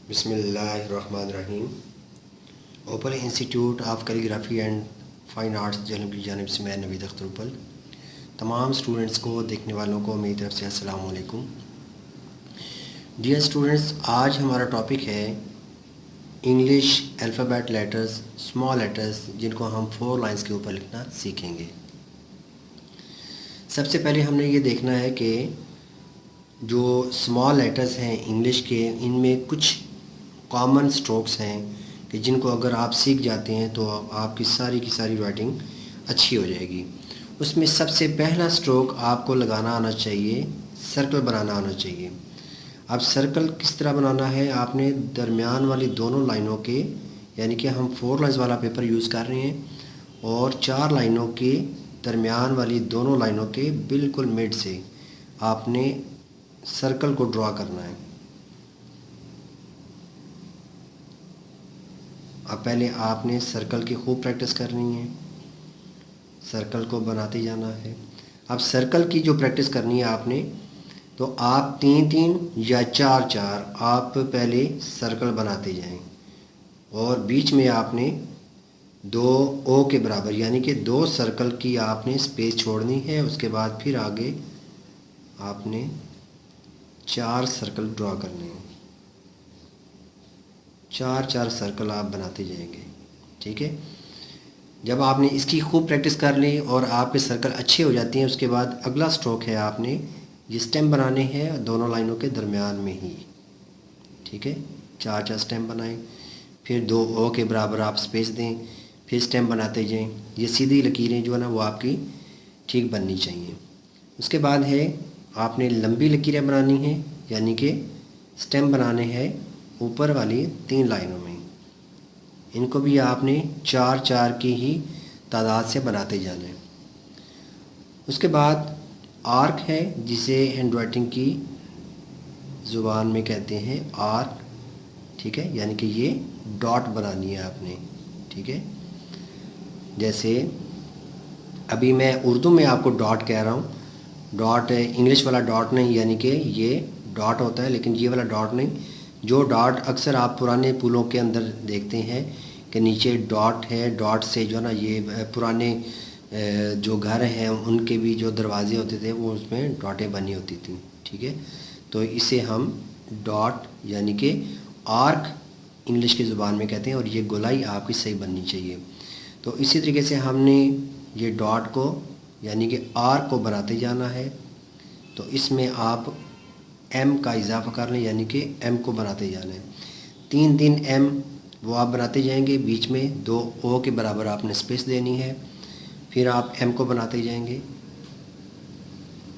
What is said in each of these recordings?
बिस्मिल्लाहिर्रहमानिर्रहीम। Open institute of calligraphy and fine arts जलम की जानिब से मैं नवीद अख्तर उपल तमाम स्टूडेंट्स को देखने वालों को मेरी तरफ से अस्सलाम वालेकुम। डियर स्टूडेंट्स, आज हमारा टॉपिक है English alphabet letters, small letters, जिनको हम 4 लाइंस के ऊपर लिखना सीखेंगे। सबसे पहले हमने ये देखना है कि जो स्मॉल लेटर्स हैं इंग्लिश के, इनमें कुछ कॉमन स्ट्रोक्स हैं कि जिनको अगर आप सीख जाते हैं तो आपकी सारी की सारी राइटिंग अच्छी हो जाएगी। उसमें सबसे पहला स्ट्रोक आपको लगाना आना चाहिए, सर्कल बनाना आना चाहिए। अब सर्कल किस तरह बनाना है, आपने दरमियान वाली दोनों लाइनों के, यानी कि हम 4 लाइन्स वाला पेपर यूज़ कर रहे हैं, और 4 लाइनों के दरमियान वाली दोनों लाइनों के बिल्कुल मिड से आपने सर्कल को ड्रा करना है। अब पहले आपने सर्कल की खूब प्रैक्टिस करनी है, सर्कल को बनाते जाना है। अब सर्कल की जो प्रैक्टिस करनी है आपने, तो आप 3-3 या 4-4 आप पहले सर्कल बनाते जाएं, और बीच में आपने 2 ओ के बराबर यानी कि 2 सर्कल की आपने स्पेस छोड़नी है। उसके बाद फिर आगे आपने 4 सर्कल ड्रा करने हैं, 4-4 सर्कल आप बनाते जाएंगे, ठीक है। जब आपने इसकी खूब प्रैक्टिस कर ली और आपके सर्कल अच्छे हो जाते हैं, उसके बाद अगला स्ट्रोक है आपने ये स्टेम बनाने हैं दोनों लाइनों के दरमियान में ही, ठीक है। 4-4 स्टेम बनाएं, फिर 2 ओ के बराबर आप स्पेस दें, फिर स्टेम बनाते जाएं। ये सीधी लकीरें जो है ना वो आपकी ठीक बननी चाहिए। उसके बाद है आपने लंबी लकीरें बनानी हैं, यानी कि स्टेम बनाने हैं ऊपर वाली 3 लाइनों में। इनको भी आपने 4-4 की ही तादाद से बनाते जाना है। उसके बाद आर्क है, जिसे हैंड राइटिंग की ज़ुबान में कहते हैं आर्क, ठीक है, यानी कि ये डॉट बनानी है आपने, ठीक है। जैसे अभी मैं उर्दू में आपको डॉट कह रहा हूँ, डॉट इंग्लिश वाला डॉट नहीं, यानी कि ये डॉट होता है लेकिन ये वाला डॉट नहीं। जो डॉट अक्सर आप पुराने पुलों के अंदर देखते हैं कि नीचे डॉट है, डॉट से जो है ना ये पुराने जो घर हैं उनके भी जो दरवाजे होते थे वो उसमें डॉटें बनी होती थी, ठीक है। तो इसे हम डॉट यानी कि आर्क इंग्लिश की ज़ुबान में कहते हैं, और ये गोलाई आपकी सही बननी चाहिए। तो इसी तरीके से हमने ये डॉट को यानी कि आर्क को बनाते जाना है। तो इसमें आप एम का इजाफा कर लें, यानी कि एम को बनाते जाना है। 3-3 एम वो आप बनाते जाएंगे, बीच में 2 ओ के बराबर आपने स्पेस देनी है, फिर आप एम को बनाते जाएंगे,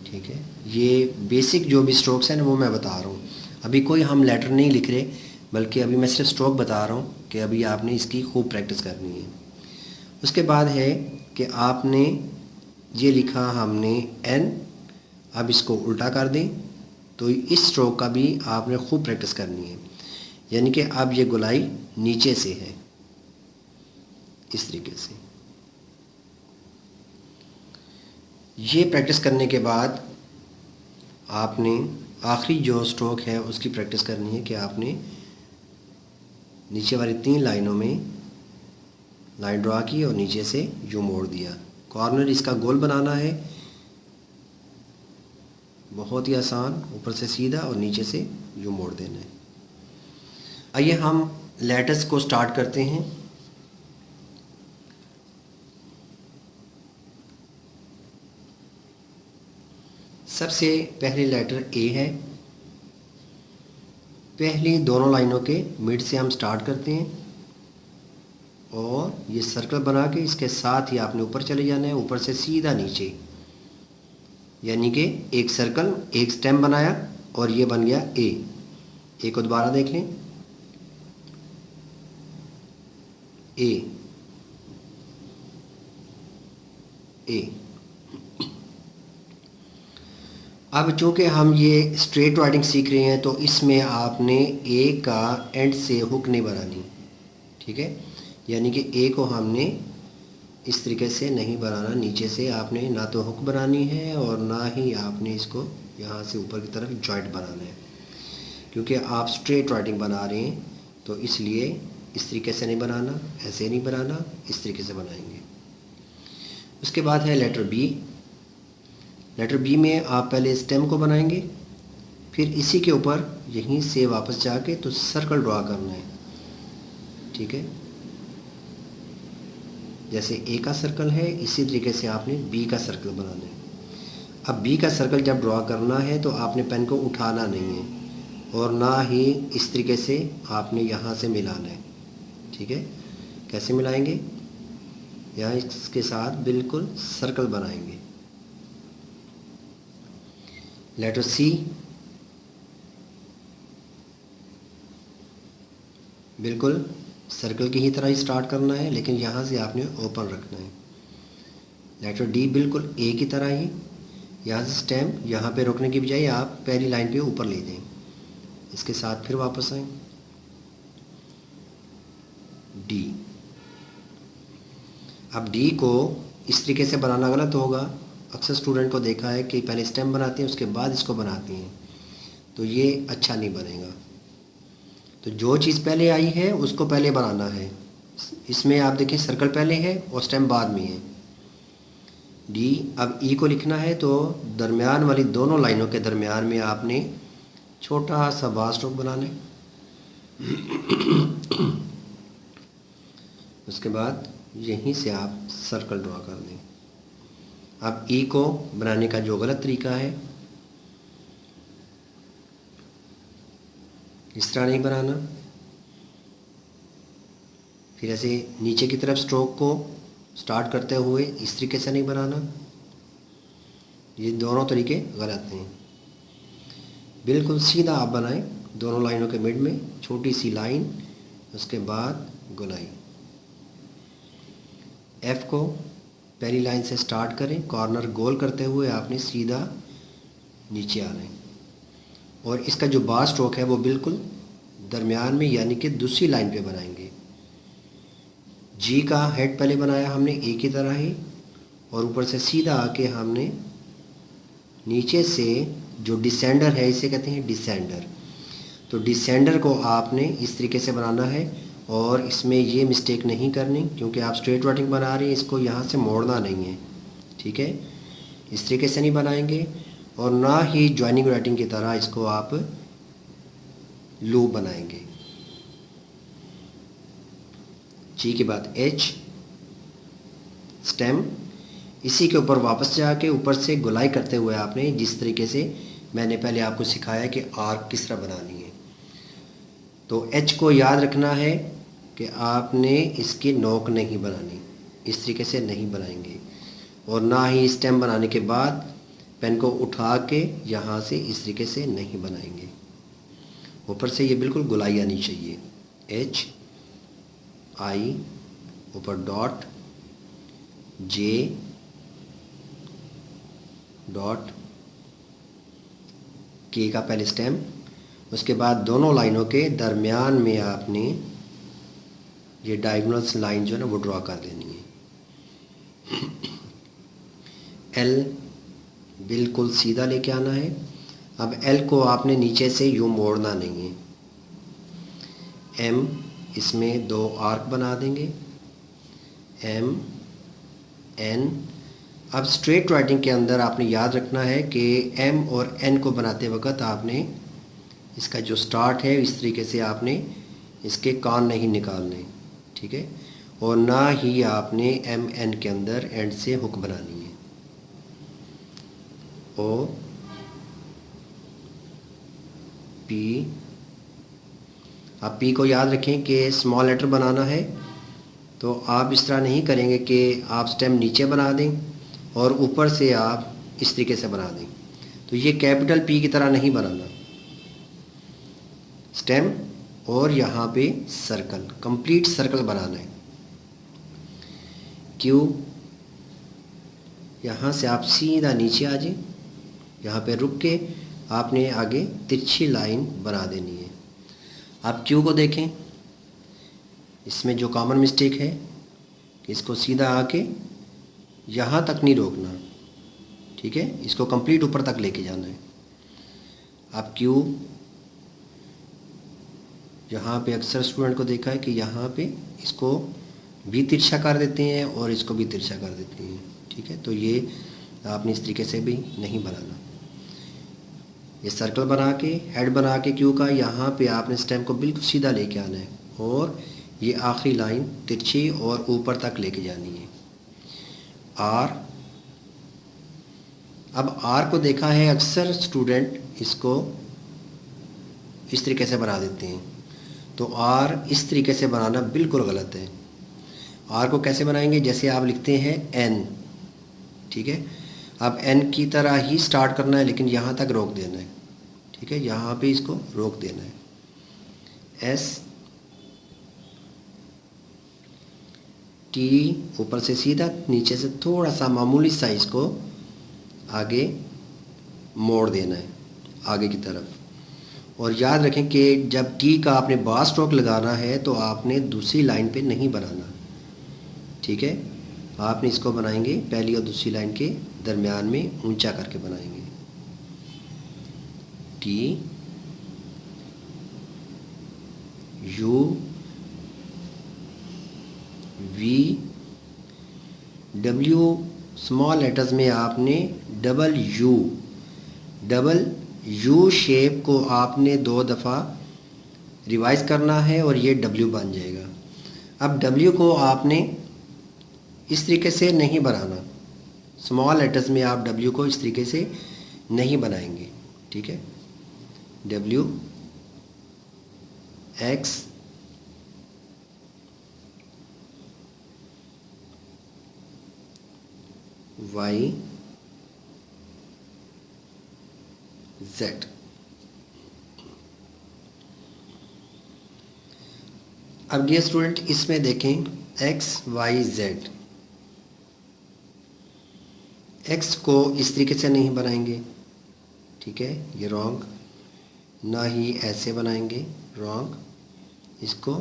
ठीक है। ये बेसिक जो भी स्ट्रोक्स हैं ना वो मैं बता रहा हूँ। अभी कोई हम लेटर नहीं लिख रहे, बल्कि अभी मैं सिर्फ स्ट्रोक बता रहा हूँ कि अभी आपने इसकी खूब प्रैक्टिस करनी है। उसके बाद है कि आपने ये लिखा हमने एन, अब इसको उल्टा कर दें, तो इस स्ट्रोक का भी आपने खूब प्रैक्टिस करनी है, यानी कि अब ये गोलाई नीचे से है, इस तरीके से। ये प्रैक्टिस करने के बाद आपने आखिरी जो स्ट्रोक है उसकी प्रैक्टिस करनी है कि आपने नीचे वाली 3 लाइनों में लाइन ड्रा की और नीचे से यूँ मोड़ दिया। कॉर्नर इसका गोल बनाना है, बहुत ही आसान, ऊपर से सीधा और नीचे से यूँ मोड़ देना है। आइए हम लेटर्स को स्टार्ट करते हैं। सबसे पहले लेटर ए है, पहली दोनों लाइनों के मिड से हम स्टार्ट करते हैं, और ये सर्कल बना के इसके साथ ही आपने ऊपर चले जाना है, ऊपर से सीधा नीचे, यानी कि एक सर्कल, एक स्टेम बनाया और ये बन गया ए। ए को दोबारा देख लें, ए ए। अब चूँकि हम ये स्ट्रेट राइटिंग सीख रहे हैं तो इसमें आपने ए का एंड से हुक नहीं बनानी, ठीक है। यानी कि ए को हमने इस तरीके से नहीं बनाना, नीचे से आपने ना तो हुक बनानी है और ना ही आपने इसको यहाँ से ऊपर की तरफ जॉइंट बनाना है। क्योंकि आप स्ट्रेट राइटिंग बना रहे हैं, तो इसलिए इस तरीके से नहीं बनाना, ऐसे नहीं बनाना, इस तरीके से बनाएंगे। उसके बाद है लेटर बी। लेटर बी में आप पहले स्टेम को बनाएंगे, फिर इसी के ऊपर यहीं से वापस जाके तो सर्कल ड्रा करना है, ठीक है। जैसे ए का सर्कल है, इसी तरीके से आपने बी का सर्कल बनाना है। अब बी का सर्कल जब ड्रा करना है तो आपने पेन को उठाना नहीं है और ना ही इस तरीके से आपने यहाँ से मिलाना है, ठीक है। कैसे मिलाएंगे? यहाँ इसके साथ बिल्कुल सर्कल बनाएंगे। लेटर सी, बिल्कुल सर्कल की ही तरह ही स्टार्ट करना है, लेकिन यहाँ से आपने ओपन रखना है। लेटर डी बिल्कुल ए की तरह ही, यहाँ से स्टेम यहाँ पे रोकने की बजाय आप पहली लाइन पे ऊपर ले दें, इसके साथ फिर वापस आएं। डी, अब डी को इस तरीके से बनाना गलत होगा। अक्सर स्टूडेंट को देखा है कि पहले स्टेम बनाते हैं उसके बाद इसको बनाती हैं, तो ये अच्छा नहीं बनेगा। तो जो चीज़ पहले आई है उसको पहले बनाना है। इसमें आप देखिए सर्कल पहले है और स्टेम बाद में है। डी, अब ई को लिखना है तो दरमियान वाली दोनों लाइनों के दरमियान में आपने छोटा सा बार स्ट्रोक बनाना है। उसके बाद यहीं से आप सर्कल ड्रा कर दें। अब ई को बनाने का जो गलत तरीका है, इस तरह नहीं बनाना, फिर ऐसे नीचे की तरफ स्ट्रोक को स्टार्ट करते हुए इस तरीके से नहीं बनाना। ये दोनों तरीके गलत हैं। बिल्कुल सीधा आप बनाएं, दोनों लाइनों के मिड में छोटी सी लाइन, उसके बाद गोलाई। एफ को पहली लाइन से स्टार्ट करें, कॉर्नर गोल करते हुए आपने सीधा नीचे आना है और इसका जो बार स्ट्रोक है वो बिल्कुल दरमियान में यानी कि दूसरी लाइन पे बनाएंगे। जी का हेड पहले बनाया हमने ए की तरह ही और ऊपर से सीधा आके हमने नीचे से जो डिसेंडर है इसे कहते हैं डिसेंडर। तो डिसेंडर को आपने इस तरीके से बनाना है और इसमें ये मिस्टेक नहीं करनी, क्योंकि आप स्ट्रेट राइटिंग बना रहे हैं, इसको यहाँ से मोड़ना नहीं है, ठीक है। इस तरीके से नहीं बनाएंगे और ना ही ज्वाइनिंग राइटिंग की तरह इसको आप लूप बनाएंगे। जी के बाद एच, स्टेम, इसी के ऊपर वापस जाके ऊपर से गोलाई करते हुए आपने जिस तरीके से मैंने पहले आपको सिखाया कि आर्क किस तरह बनानी है। तो एच को याद रखना है कि आपने इसकी नोक नहीं बनानी, इस तरीके से नहीं बनाएंगे और ना ही स्टेम बनाने के बाद पेन को उठा के यहाँ से इस तरीके से नहीं बनाएंगे। ऊपर से ये बिल्कुल गोलाई आनी चाहिए। एच, आई, ऊपर डॉट, जे, डॉट, के का पहले स्टेम, उसके बाद दोनों लाइनों के दरमियान में आपने ये डायगोनल लाइन जो है ना वो ड्रॉ कर देनी है। एल बिल्कुल सीधा लेके आना है। अब एल को आपने नीचे से यूँ मोड़ना नहीं है। एम, इसमें दो आर्क बना देंगे, एम, एन। अब स्ट्रेट राइटिंग के अंदर आपने याद रखना है कि एम और एन को बनाते वक्त आपने इसका जो स्टार्ट है इस तरीके से आपने इसके कान नहीं निकालने, ठीक है, और ना ही आपने एम एन के अंदर एंड से हुक बनानी है। ओ, पी, आप पी को याद रखें कि स्मॉल लेटर बनाना है, तो आप इस तरह नहीं करेंगे कि आप स्टेम नीचे बना दें और ऊपर से आप इस तरीके से बना दें, तो ये कैपिटल पी की तरह नहीं बनाना। स्टेम और यहाँ पे सर्कल, कंप्लीट सर्कल बनाना है। क्यू, यहाँ से आप सीधा नीचे आ जाए, यहाँ पे रुक के आपने आगे तिरछी लाइन बना देनी है। आप क्यू को देखें, इसमें जो कॉमन मिस्टेक है कि इसको सीधा आके यहाँ तक नहीं रोकना, ठीक है, इसको कंप्लीट ऊपर तक लेके जाना है। आप क्यू यहाँ पे अक्सर स्टूडेंट को देखा है कि यहाँ पे इसको भी तिरछा कर देते हैं और इसको भी तिरछा कर देते हैं, ठीक है। तो ये आपने इस तरीके से भी नहीं बनाना। ये सर्कल बना के, हेड बना के क्यू का, यहाँ पे आपने स्टेम को बिल्कुल सीधा लेके आना है और ये आखिरी लाइन तिरछी और ऊपर तक लेके जानी है। आर, अब आर को देखा है अक्सर स्टूडेंट इसको इस तरीके से बना देते हैं, तो आर इस तरीके से बनाना बिल्कुल गलत है। आर को कैसे बनाएंगे, जैसे आप लिखते हैं एन, ठीक है। अब एन की तरह ही स्टार्ट करना है लेकिन यहाँ तक रोक देना है, ठीक है। यहाँ पे इसको रोक देना है। एस टी ऊपर से सीधा, नीचे से थोड़ा सा मामूली साइज को आगे मोड़ देना है आगे की तरफ। और याद रखें कि जब टी का आपने बार स्ट्रोक लगाना है तो आपने दूसरी लाइन पे नहीं बनाना, ठीक है। आपने इसको बनाएंगे पहली और दूसरी लाइन के दरमियान में ऊंचा करके बनाएंगे। T U V W, small letters में आपने डबल यू शेप को आपने 2 दफ़ा रिवाइज करना है और ये डब्ल्यू बन जाएगा। अब डब्ल्यू को आपने इस तरीके से नहीं बनाना, स्मॉल लेटर्स में आप डब्ल्यू को इस तरीके से नहीं बनाएंगे, ठीक है। W X Y Z. अब ये स्टूडेंट इसमें देखें एक्स वाई जेड, एक्स को इस तरीके से नहीं बनाएंगे, ठीक है, ये रॉन्ग। ना ही ऐसे बनाएंगे, रॉन्ग। इसको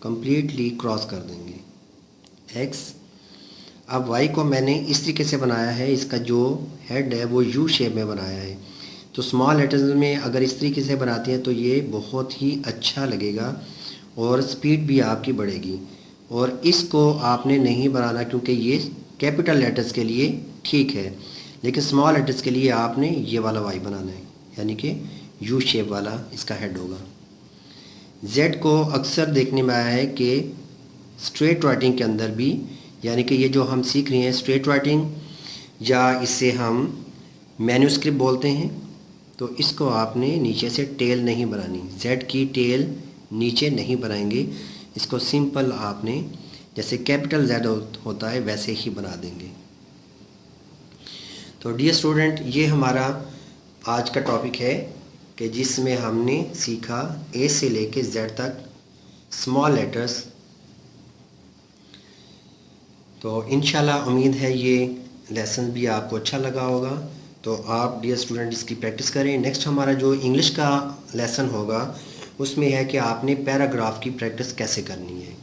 कंप्लीटली क्रॉस कर देंगे एक्स। अब वाई को मैंने इस तरीके से बनाया है, इसका जो हेड है वो यू शेप में बनाया है। तो स्मॉल लेटर्स में अगर इस तरीके से बनाते हैं तो ये बहुत ही अच्छा लगेगा और स्पीड भी आपकी बढ़ेगी। और इसको आपने नहीं बनाना क्योंकि ये कैपिटल लेटर्स के लिए ठीक है, लेकिन स्मॉल लेटर्स के लिए आपने ये वाला वाई बनाना है, यानी कि यू शेप वाला इसका हेड होगा। जेड को अक्सर देखने में आया है कि स्ट्रेट राइटिंग के अंदर भी, यानी कि ये जो हम सीख रहे हैं स्ट्रेट राइटिंग या इसे हम मैन्युस्क्रिप्ट बोलते हैं, तो इसको आपने नीचे से टेल नहीं बनानी, जेड की टेल नीचे नहीं बनाएंगे। इसको सिंपल आपने जैसे कैपिटल जेड होता है वैसे ही बना देंगे। तो डियर स्टूडेंट, ये हमारा आज का टॉपिक है कि जिसमें हमने सीखा ए से लेके जेड तक स्मॉल लेटर्स। तो इंशाल्लाह उम्मीद है ये लेसन भी आपको अच्छा लगा होगा। तो आप डियर स्टूडेंट इसकी प्रैक्टिस करें। नेक्स्ट हमारा जो इंग्लिश का लेसन होगा उसमें है कि आपने पैराग्राफ की प्रैक्टिस कैसे करनी है।